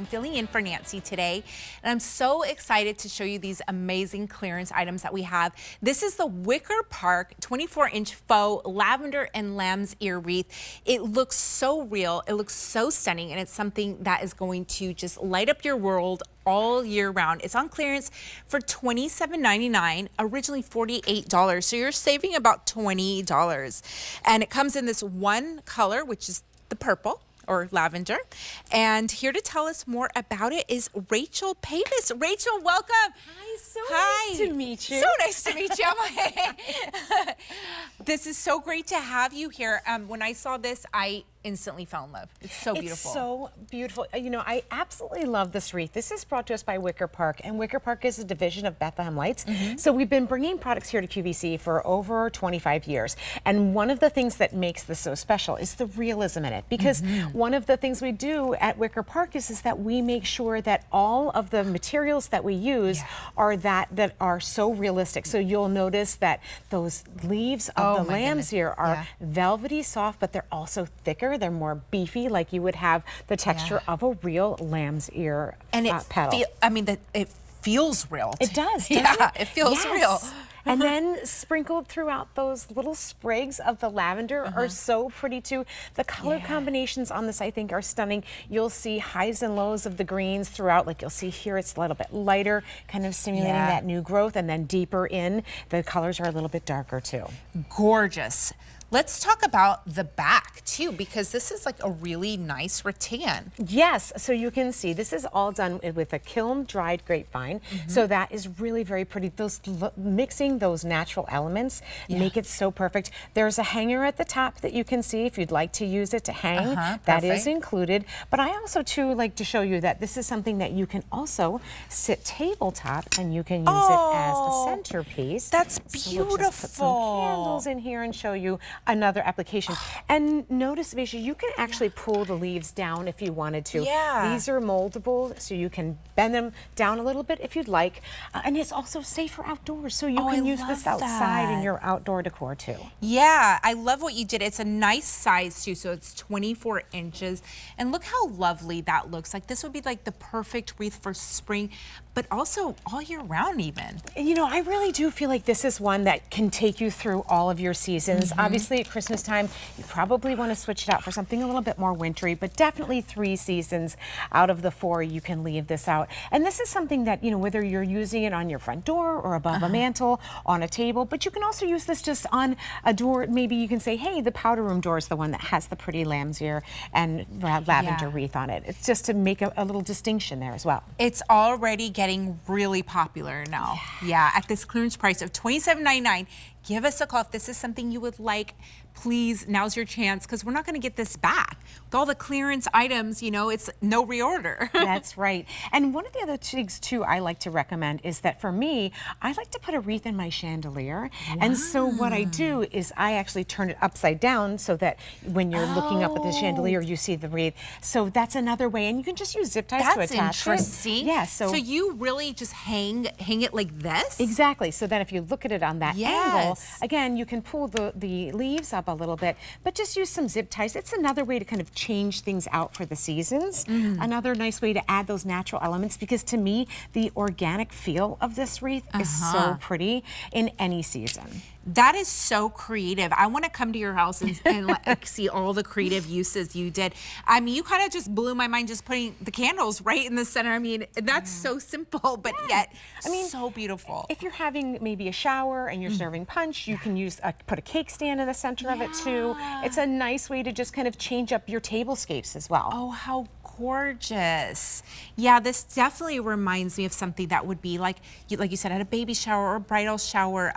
filling in for Nancy today, and I'm so excited to show you these amazing clearance items that we have. This is the Wicker Park 24-inch faux lavender and lamb's ear wreath. It looks so real, it looks so stunning, and it's something that is going to just light up your world all year round. It's on clearance for $27.99, originally $48, so you're saving about $20. And it comes in this one color, which is the purple or lavender. And here to tell us more about it is Rachel Pavis. Rachel, welcome. Hi, so nice to meet you. So nice to meet you. This is so great to have you here. When I saw this, I instantly fell in love. It's so beautiful. It's so beautiful. You know, I absolutely love this wreath. This is brought to us by Wicker Park, and Wicker Park is a division of Bethlehem Lights. So we've been bringing products here to QVC for over 25 years. And one of the things that makes this so special is the realism in it, because one of the things we do at Wicker Park is that we make sure that all of the materials that we use are that are so realistic. So you'll notice that those leaves of the lamb's ear are velvety soft, but they're also thicker. They're more beefy, like you would have the texture of a real lamb's ear petal. It feels real. It does, it feels real. And then sprinkled throughout those little sprigs of the lavender are so pretty too. The color combinations on this, I think, are stunning. You'll see highs and lows of the greens throughout. Like you'll see here, it's a little bit lighter, kind of stimulating that new growth, and then deeper in, the colors are a little bit darker too. Gorgeous. Let's talk about the back too, because this is like a really nice rattan. Yes, so you can see this is all done with a kiln dried grapevine. So that is really very pretty. Mixing those natural elements make it so perfect. There's a hanger at the top that you can see if you'd like to use it to hang. That is included. But I also too like to show you that this is something that you can also sit tabletop, and you can use it as a centerpiece. That's beautiful. So we'll just put some candles in here and show you another application. And notice, Visha, you can actually pull the leaves down if you wanted to. These are moldable, so you can bend them down a little bit if you'd like. And it's also safe for outdoors, so you can use this outside in your outdoor decor too. Yeah, I love what you did. It's a nice size too, so it's 24 inches. And look how lovely that looks. Like this would be like the perfect wreath for spring, but also all year round even. You know, I really do feel like this is one that can take you through all of your seasons. Obviously at Christmas time, you probably want to switch it out for something a little bit more wintry, but definitely 3 seasons out of the 4 you can leave this out. And this is something that, you know, whether you're using it on your front door or above a mantle, on a table, but you can also use this just on a door. Maybe you can say, hey, the powder room door is the one that has the pretty lamb's ear and lavender wreath on it. It's just to make a little distinction there as well. It's already getting really popular now. Yeah, at this clearance price of $27.99. Give us a call if this is something you would like. Please, now's your chance, because we're not going to get this back. With all the clearance items, you know, it's no reorder. That's right. And one of the other things, too, I like to recommend is that for me, I like to put a wreath in my chandelier. And so what I do is I actually turn it upside down so that when you're looking up at the chandelier, you see the wreath. So that's another way. And you can just use zip ties to attach it. That's interesting. Yeah, so you really just hang it like this? Exactly. So then if you look at it on that angle, again, you can pull the leaves up a little bit, but just use some zip ties. It's another way to kind of change things out for the seasons. Another nice way to add those natural elements, because to me, the organic feel of this wreath is so pretty in any season. That is so creative. I want to come to your house and like, see all the creative uses you did. I mean, you kind of just blew my mind just putting the candles right in the center. I mean, that's so simple, but yet so beautiful. If you're having maybe a shower and you're serving punch, you can use put a cake stand in the center of it too. It's a nice way to just kind of change up your tablescapes as well. Oh, how gorgeous. Yeah, this definitely reminds me of something that would be like you said, at a baby shower or a bridal shower.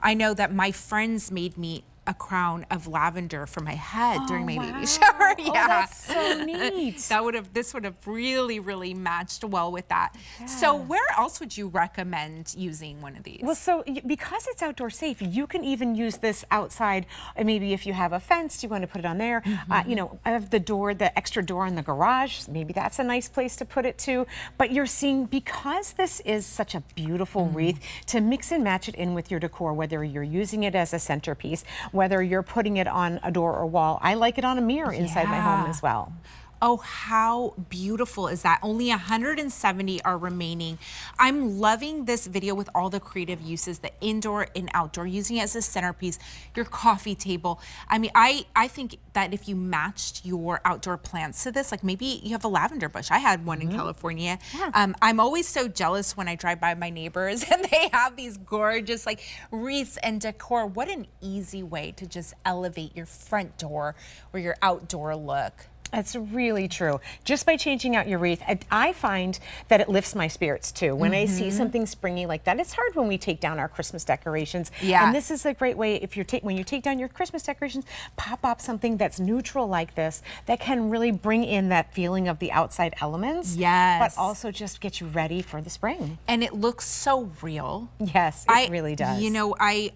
I know that my friends made me a crown of lavender for my head during my baby shower. Oh, that's so neat. This would have really, really matched well with that. So where else would you recommend using one of these? Well, so because it's outdoor safe, you can even use this outside. Maybe if you have a fence, you want to put it on there. You know, I have the extra door in the garage. Maybe that's a nice place to put it too. But you're seeing, because this is such a beautiful wreath, to mix and match it in with your decor, whether you're using it as a centerpiece, whether you're putting it on a door or wall. I like it on a mirror inside my home as well. Oh, how beautiful is that? Only 170 are remaining. I'm loving this video with all the creative uses, the indoor and outdoor, using it as a centerpiece, your coffee table. I mean, I think that if you matched your outdoor plants to this, like maybe you have a lavender bush. I had one in California. Yeah. I'm always so jealous when I drive by my neighbors and they have these gorgeous like wreaths and decor. What an easy way to just elevate your front door or your outdoor look. That's really true. Just by changing out your wreath, I find that it lifts my spirits too. When I see something springy like that, it's hard when we take down our Christmas decorations. Yeah. And this is a great way, if when you take down your Christmas decorations, pop up something that's neutral like this that can really bring in that feeling of the outside elements. Yes. But also just get you ready for the spring. And it looks so real. Yes, it really does. You know, I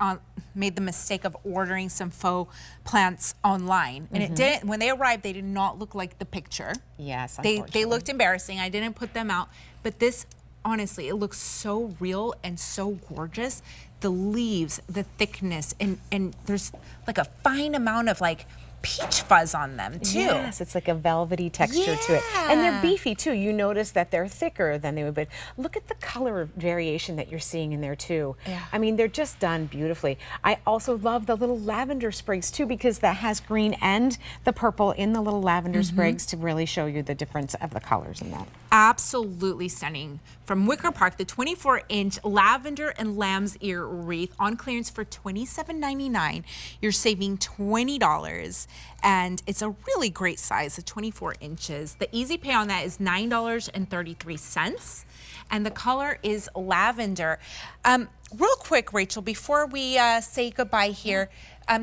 made the mistake of ordering some faux plants online, and it didn't. When they arrived, they did not look like the picture. Yes, They looked embarrassing. I didn't put them out, but this, honestly, it looks so real and so gorgeous. The leaves, the thickness, and there's like a fine amount of like peach fuzz on them too. Yes, it's like a velvety texture to it. And they're beefy too. You notice that they're thicker than they would be. Look at the color variation that you're seeing in there too. Yeah. I mean, they're just done beautifully. I also love the little lavender sprigs too, because that has green and the purple in the little lavender sprigs to really show you the difference of the colors in that. Absolutely stunning. From Wicker Park, the 24-inch lavender and lamb's ear wreath on clearance for $27.99. You're saving $20, and it's a really great size, the 24 inches. The easy pay on that is $9.33, and the color is lavender. Real quick, Rachel, before we say goodbye here,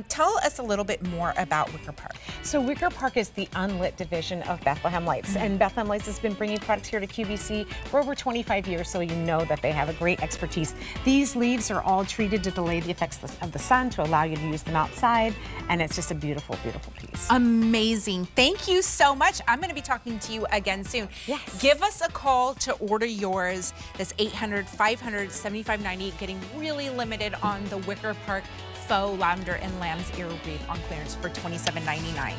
tell us a little bit more about Wicker Park. So Wicker Park is the unlit division of Bethlehem Lights, and Bethlehem Lights has been bringing products here to QVC for over 25 years, so you know that they have a great expertise. These leaves are all treated to delay the effects of the sun to allow you to use them outside, and it's just a beautiful, beautiful piece. Amazing. Thank you so much. I'm going to be talking to you again soon. Yes. Give us a call to order yours. That's 800-500-7590, getting really limited on the Wicker Park Faux Lavender and Lamb's Ear Wreath on clearance for $27.99.